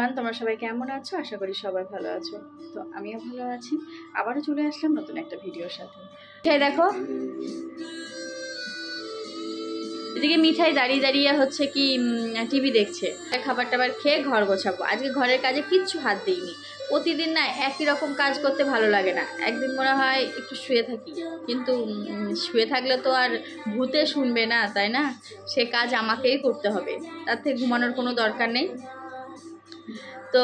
Everyone, তোমরা সবাই কেমন আছো? আশা করি সবাই ভালো আছো। তো আমিও ভালো আছি। আবারও চলে আসলাম নতুন একটা ভিডিওর সাথে। মিঠাই দেখো, এদিকে মিঠাই দাঁড়িয়ে দাঁড়িয়ে হচ্ছে কি টিভি দেখছে। খাবার টাবার খেয়ে ঘর গোছাবো। আজকে ঘরের কাজে কিচ্ছু হাত দিইনি। প্রতিদিন না একই রকম কাজ করতে ভালো লাগে না। একদিন মনে হয় একটু শুয়ে থাকি, কিন্তু শুয়ে থাকলে তো আর ভূতে শুনবে না, তাই না? সে কাজ আমাকেই করতে হবে, তার থেকে ঘুমানোর কোনো দরকার নেই। তো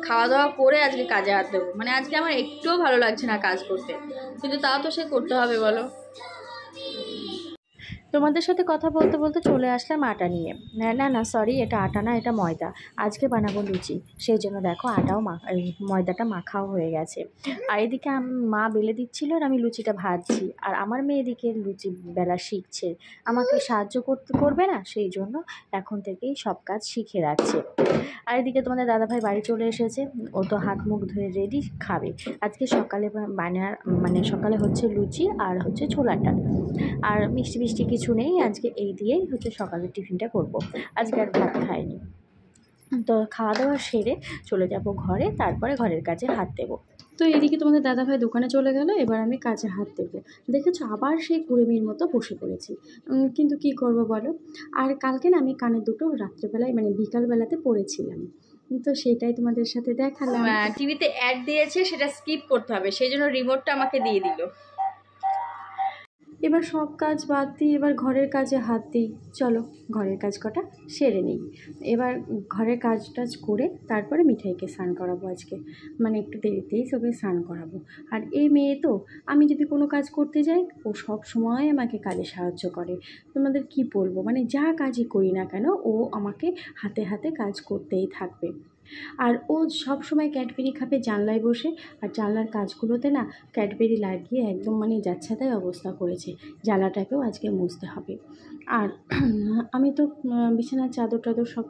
খাওয়া দাওয়া করে আজকে কাজে হাত দেবো। মানে আজকে আমার একটুও ভালো লাগছে না কাজ করতে, কিন্তু তাও তো সে করতে হবে, বলো। তোমাদের সাথে কথা বলতে বলতে চলে আসলাম আটা নিয়ে। না সরি, এটা আটা না, এটা ময়দা। আজকে বানাবো লুচি, সেই জন্য দেখো আটাও ময়দাটা মাখাও হয়ে গেছে। আর এদিকে মা বেলে দিচ্ছিল আর আমি লুচিটা ভাজছি। আর আমার মেয়ে এদিকে লুচি বেলা শিখছে, আমাকে সাহায্য করবে না, সেই জন্য এখন থেকেই সব কাজ শিখে রাখছে। আর এদিকে তোমাদের দাদাভাই বাড়ি চলে এসেছে, ও তো হাত মুখ ধুয়ে রেডি খাবে। আজকে সকালে মানে সকালে হচ্ছে লুচি আর হচ্ছে ছোলার ডাল, আর মিষ্টি মিষ্টি কিছু নেই আজকে। এই দিয়েই হচ্ছে সকালের টিফিনটা করব। আজকে আর ভাত খাইনি। তো খাওয়া দাওয়া সেরে চলে যাব ঘরে, তারপরে ঘরের কাজে হাত দেবো। তো এদিকে তোমাদের দাদাভাই দোকানে চলে গেল, এবার আমি কাজে হাত দেবো। দেখেছো, আবার সেই কুড়েমির মতো বসে পড়েছি। কিন্তু কি করব বলো। আর কালকে না আমি কানের দুটো রাত্রেবেলায় মানে বিকালবেলাতে পড়েছিলাম, তো সেটাই তোমাদের সাথে দেখালাম। টিভিতে অ্যাড দিয়েছে, সেটা স্কিপ করতে হবে, সেই জন্য রিমোটটা আমাকে দিয়ে দিল। এবার সব কাজ বাদ দিই, এবার ঘরের কাজে হাত দিই। চলো ঘরের কাজ কটা সেরে নিই। এবার ঘরের কাজ টাজ করে তারপরে মিঠাইকে স্নান করাবো আজকে, মানে একটু দেরিতেই ওকে স্নান করাবো। আর এই মেয়ে তো, আমি যদি কোনো কাজ করতে যাই ও সব সময় আমাকে কাজে সাহায্য করে। তোমাদের কি বলবো, মানে যা কাজই করি না কেন ও আমাকে হাতে হাতে কাজ করতেই থাকবে। আর ও সব সময় ক্যাডবেরি খাবে জানলায় বসে, আর জানলার কাজগুলোতে না ক্যাডবেরি লাগিয়ে একদম মানে যাচ্ছেতাই অবস্থা করেছে। জ্বালাটাকেও আজকে মুছতে হবে। আর আমি তো বিছানার চাদর টাদর সব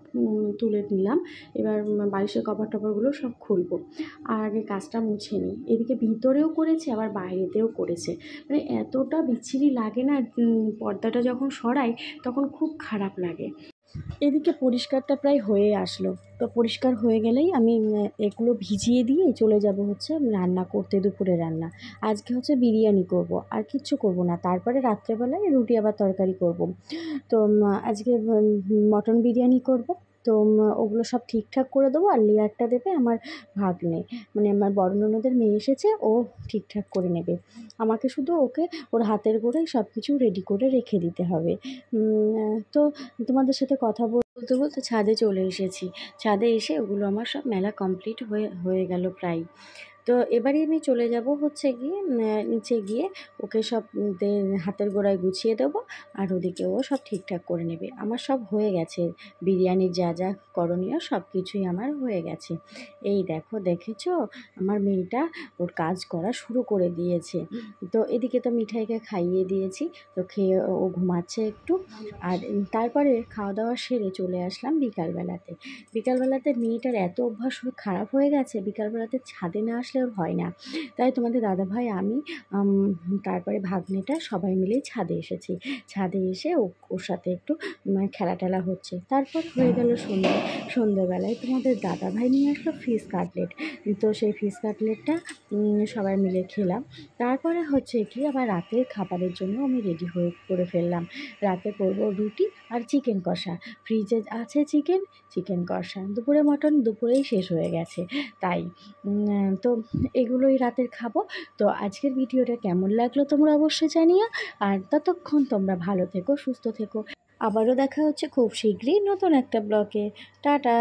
তুলে নিলাম। এবার বালিশের কভার টভারগুলো সব খুলবো, আর আগে কাজটা মুছে নিই। এদিকে ভিতরেও করেছে আবার বাইরেতেও করেছে, মানে এতটা বিচ্ছিরি লাগে না, পর্দাটা যখন সরাই তখন খুব খারাপ লাগে। এদিকে পরিষ্কারটা প্রায় হয়ে আসলো, তো পরিষ্কার হয়ে গেলেই আমি এগুলো ভিজিয়ে দিয়ে চলে যাব হচ্ছে রান্না করতে, দুপুরে রান্না। আজকে হচ্ছে বিরিয়ানি করব, আর কিচ্ছু করব না। তারপরে রাত্রেবেলায় রুটি আবার তরকারি করব। তো আজকে মটন বিরিয়ানি করব। তো ওগুলো সব ঠিকঠাক করে দেবো। আর লেয়ারটা দেবে আমার ভাগ্নে, মানে আমার বড় ননদের মেয়ে এসেছে, ও ঠিকঠাক করে নেবে। আমাকে শুধু ওকে ওর হাতের গোড়ায় সব কিছু রেডি করে রেখে দিতে হবে। তো তোমাদের সাথে কথা বলতে বলতে ছাদে চলে এসেছি। ছাদে এসে ওগুলো আমার সব মেলা কমপ্লিট হয়ে গেল প্রায়। তো এবারে আমি চলে যাব হচ্ছে গিয়ে নিচে গিয়ে ওকে সব হাতের গোড়ায় গুছিয়ে দেবো, আর ওদিকে ও সব ঠিকঠাক করে নেবে। আমার সব হয়ে গেছে, বিরিয়ানির যা যা করণীয় সব কিছুই আমার হয়ে গেছে। এই দেখো, দেখেছো আমার মেয়েটা ওর কাজ করা শুরু করে দিয়েছে। তো এদিকে তো মিঠাইকে খাইয়ে দিয়েছি, তো খেয়ে ও ঘুমাচ্ছে একটু। আর তারপরে খাওয়া দাওয়া সেরে চলে আসলাম বিকালবেলাতে। বিকালবেলাতে মেয়েটার এত অভ্যাস খারাপ হয়ে গেছে, বিকালবেলাতে ছাদে না আসলে ওর হয় না। তাই তোমাদের দাদাভাই, আমি, তারপরে ভাগ্নেটা সবাই মিলেই ছাদে এসেছি। ছাদে এসে ওর সাথে একটু খেলা টেলা হচ্ছে। তারপর হয়ে গেল সন্ধ্যেবেলায় তোমাদের দাদাভাই নিয়ে আসলো ফিশ কাটলেট। তো সেই ফিশ কাটলেটটা সবাই মিলে খেলাম। তারপরে হচ্ছে কি আবার রাতের খাবারের জন্য আমি রেডি করে ফেললাম। রাতে করব রুটি আর চিকেন কষা। ফ্রিজে আছে চিকেন কষা। দুপুরে মটন দুপুরেই শেষ হয়ে গেছে, তাই তো এগুলোই রাতের খাবো। তো আজকের ভিডিওটা কেমন লাগলো তোমরা অবশ্যই জানিও। আর ততক্ষণ তোমরা ভালো থেকো, সুস্থ থেকো। আবারও দেখা হচ্ছে খুব শীঘ্রই নতুন একটা ব্লগে। টাটা।